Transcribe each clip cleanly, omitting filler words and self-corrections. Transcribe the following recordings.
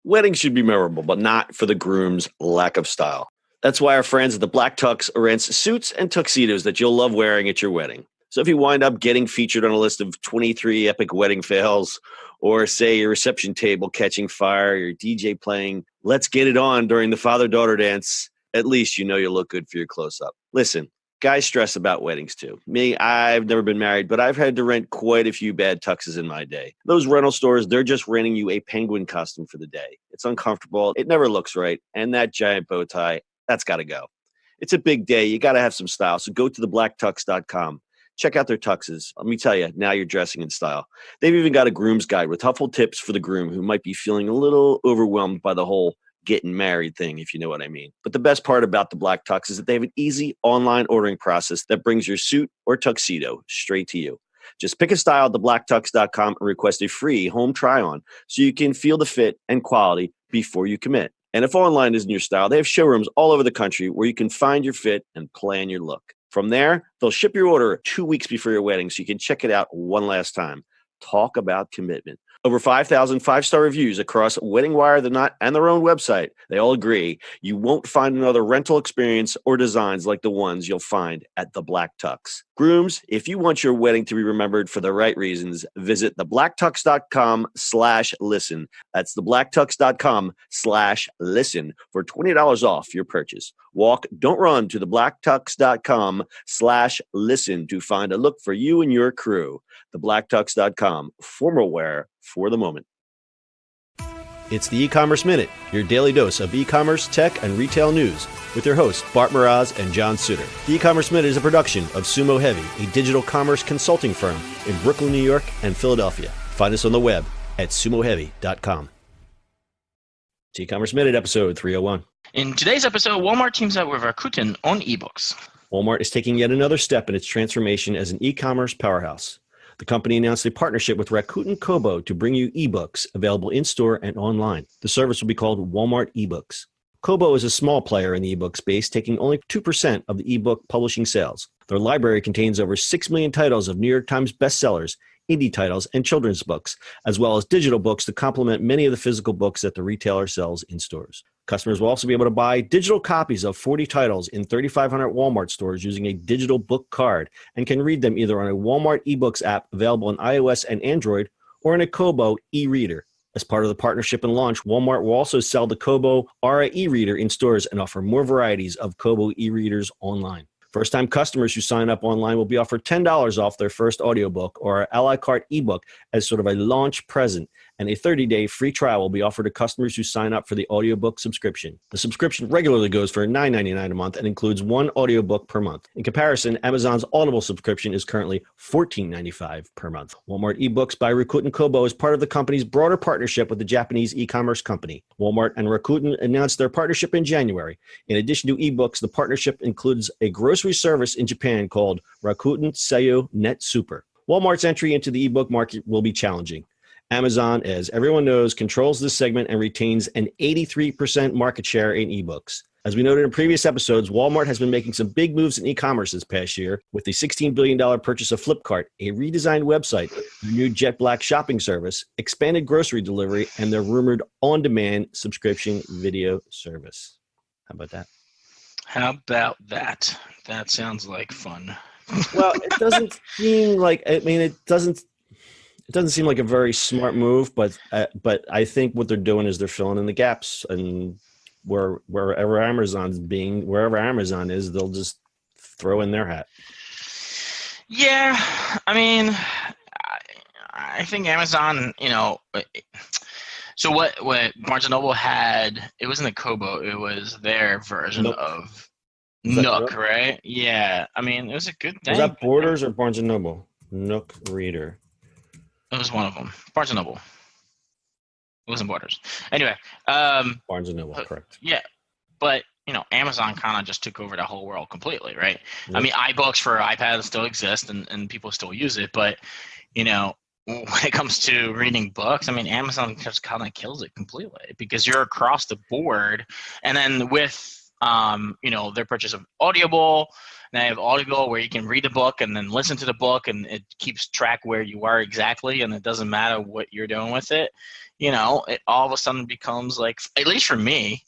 Weddings should be memorable, but not for the groom's lack of style. That's why our friends at the Black Tux rents suits and tuxedos that you'll love wearing at your wedding. So if you wind up getting featured on a list of 23 epic wedding fails, or say your reception table catching fire, your DJ playing Let's Get It On during the father-daughter dance, at least you know you'll look good for your close-up. Listen, guys stress about weddings too. Me, I've never been married, but I've had to rent quite a few bad tuxes in my day. Those rental stores, they're just renting you a penguin costume for the day. It's uncomfortable, it never looks right, and that giant bow tie, that's got to go. It's a big day. You got to have some style. So go to theblacktux.com. Check out their tuxes. Let me tell you, now you're dressing in style. They've even got a groom's guide with helpful tips for the groom who might be feeling a little overwhelmed by the whole getting married thing, if you know what I mean. But the best part about the Black Tux is that they have an easy online ordering process that brings your suit or tuxedo straight to you. Just pick a style at theblacktux.com and request a free home try-on so you can feel the fit and quality before you commit. And if online isn't your style, they have showrooms all over the country where you can find your fit and plan your look. From there, they'll ship your order 2 weeks before your wedding so you can check it out one last time. Talk about commitment. Over 5,000 five-star reviews across Wedding Wire, The Knot, and their own website. They all agree you won't find another rental experience or designs like the ones you'll find at the Black Tux. Grooms, if you want your wedding to be remembered for the right reasons, visit theblacktux.com/listen. That's theblacktux.com/listen for $20 off your purchase. Walk, don't run to theblacktux.com/listen to find a look for you and your crew. Theblacktux.com, formal wear for the moment. It's the E-Commerce Minute, your daily dose of e-commerce, tech, and retail news with your hosts, Bart Mraz and John Suter. The E-Commerce Minute is a production of Sumo Heavy, a digital commerce consulting firm in Brooklyn, New York, and Philadelphia. Find us on the web at sumoheavy.com. It's E-Commerce Minute, episode 301. In today's episode, Walmart teams up with Rakuten on eBooks. Walmart is taking yet another step in its transformation as an e-commerce powerhouse. The company announced a partnership with Rakuten Kobo to bring you eBooks available in-store and online. The service will be called Walmart eBooks. Kobo is a small player in the ebook space, taking only 2% of the ebook publishing sales. Their library contains over 6 million titles of New York Times bestsellers, indie titles, and children's books, as well as digital books to complement many of the physical books that the retailer sells in stores. Customers will also be able to buy digital copies of 40 titles in 3,500 Walmart stores using a digital book card and can read them either on a Walmart eBooks app available on iOS and Android or in a Kobo e-reader. As part of the partnership and launch, Walmart will also sell the Kobo Aura e-reader in stores and offer more varieties of Kobo e-readers online. First-time customers who sign up online will be offered $10 off their first audiobook or a la carte ebook as sort of a launch present, and a 30-day free trial will be offered to customers who sign up for the audiobook subscription. The subscription regularly goes for $9.99 a month and includes one audiobook per month. In comparison, Amazon's Audible subscription is currently $14.95 per month. Walmart eBooks by Rakuten Kobo is part of the company's broader partnership with the Japanese e-commerce company. Walmart and Rakuten announced their partnership in January. In addition to ebooks, the partnership includes a grocery service in Japan called Rakuten Seiyu Net Super. Walmart's entry into the ebook market will be challenging. Amazon, as everyone knows, controls this segment and retains an 83% market share in ebooks. As we noted in previous episodes, Walmart has been making some big moves in e-commerce this past year with the $16 billion purchase of Flipkart, a redesigned website, their new Jet Black shopping service, expanded grocery delivery, and their rumored on-demand subscription video service. How about that? How about that? That sounds like fun. Well, it doesn't seem like, it doesn't seem like a very smart move, but I think what they're doing is they're filling in the gaps, and wherever Amazon is, they'll just throw in their hat. Yeah, I mean, I think Amazon, so what Barnes & Noble had, it wasn't a Kobo, it was their version of Nook, right? Yeah, I mean, it was a good thing. Was that Borders or Barnes & Noble? Nook Reader. It was one of them. Barnes & Noble. It wasn't Borders. Anyway. Barnes & Noble, correct. Yeah, but, Amazon kind of just took over the whole world completely, right? Yep. I mean, iBooks for iPads still exist and people still use it, but, when it comes to reading books, I mean, Amazon just kind of kills it completely because you're across the board. And then with, their purchase of Audible, now you have Audible where you can read a book and then listen to the book and it keeps track where you are exactly and it doesn't matter what you're doing with it. it all of a sudden becomes like, at least for me,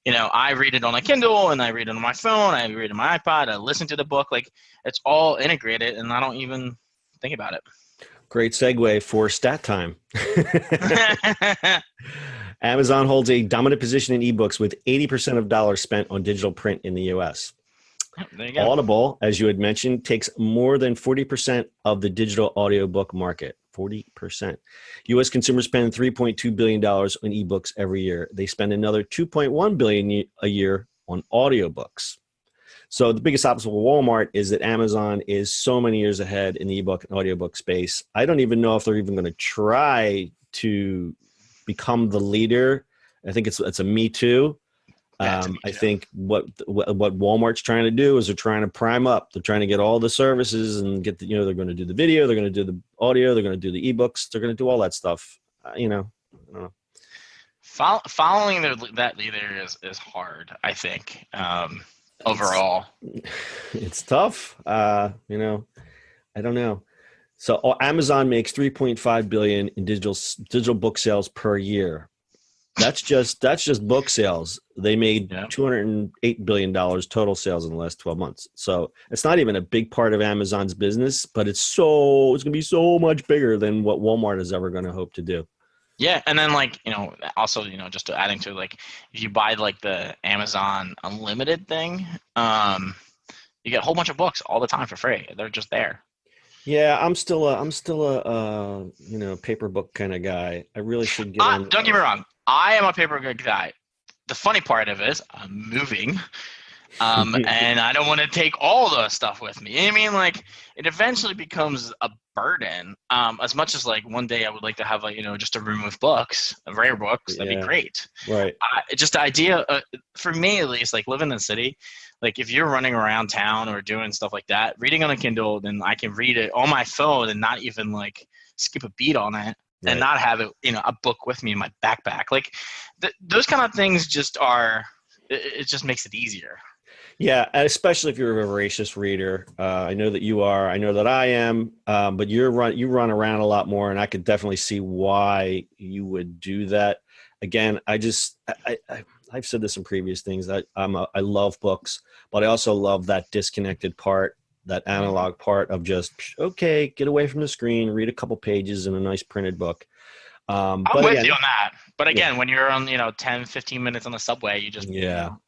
I read it on a Kindle and I read it on my phone, I read it on my iPod, I listen to the book, like it's all integrated and I don't even think about it. Great segue for stat time. Amazon holds a dominant position in ebooks with 80% of dollars spent on digital print in the US. There you go. Audible, as you had mentioned, takes more than 40% of the digital audiobook market. 40%. U.S. consumers spend $3.2 billion on ebooks every year. They spend another $2.1 billion a year on audiobooks. So the biggest obstacle for Walmart is that Amazon is so many years ahead in the ebook and audiobook space. I don't even know if they're even going to try to become the leader. I think it's a me too. I think what Walmart's trying to do is they're trying to prime up. They're trying to get all the services and get they're going to do the video, they're going to do the audio, they're going to do the ebooks, they're going to do all that stuff. I don't know. Following that leader is hard, I think. Overall, it's tough. I don't know. So Amazon makes $3.5 billion in digital book sales per year. That's just book sales. They made $208 billion total sales in the last 12 months. So it's not even a big part of Amazon's business, but it's going to be so much bigger than what Walmart is ever going to hope to do. Yeah, and then also just to adding to if you buy the Amazon Unlimited thing, you get a whole bunch of books all the time for free. They're just there. Yeah, I'm still a paper book kind of guy. I really should get on. Don't get me wrong. I am a paper book guy. The funny part of it is I'm moving, and I don't want to take all the stuff with me. I mean, it eventually becomes a burden. As much as one day I would like to have just a room with books, rare books. That'd be great. Right. Just the idea, for me at least, living in the city. If you're running around town or doing stuff like that, reading on a Kindle, then I can read it on my phone and not even skip a beat on it and not have it, a book with me in my backpack. Those kind of things it just makes it easier. Yeah, especially if you're a voracious reader. I know that you are. I know that I am. But you run around a lot more, and I could definitely see why you would do that. Again, I've said this in previous things. I love books, but I also love that disconnected part, that analog part of just, okay, get away from the screen, read a couple pages in a nice printed book. I'm with you on that. But again, when you're on, 10, 15 minutes on the subway, you just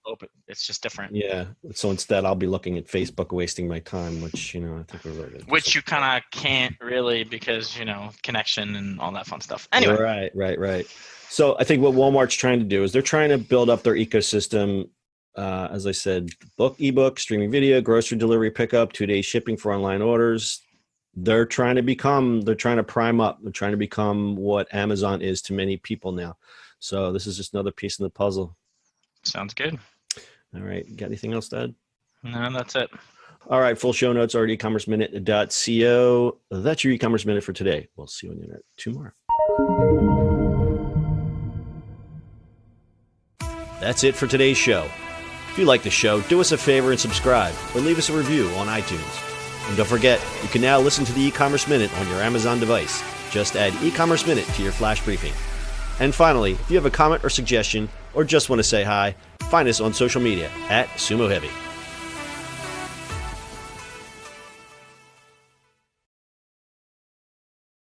open. It's just different. Yeah. So instead, I'll be looking at Facebook, wasting my time, which, I think we're really good. Which you kind of can't really because, connection and all that fun stuff. Anyway. Right. So I think what Walmart's trying to do is they're trying to build up their ecosystem. As I said, ebook, streaming video, grocery delivery pickup, 2-day shipping for online orders. They're trying to prime up. They're trying to become what Amazon is to many people now. So this is just another piece in the puzzle. Sounds good. All right. Got anything else to add? No, that's it. All right. Full show notes are at ecommerceminute.co. That's your e-commerce minute for today. We'll see you on the internet tomorrow. That's it for today's show. If you like the show, do us a favor and subscribe or leave us a review on iTunes. And don't forget, you can now listen to the e-commerce minute on your Amazon device. Just add e-commerce minute to your flash briefing. And finally, if you have a comment or suggestion or just want to say hi, find us on social media @Sumo Heavy.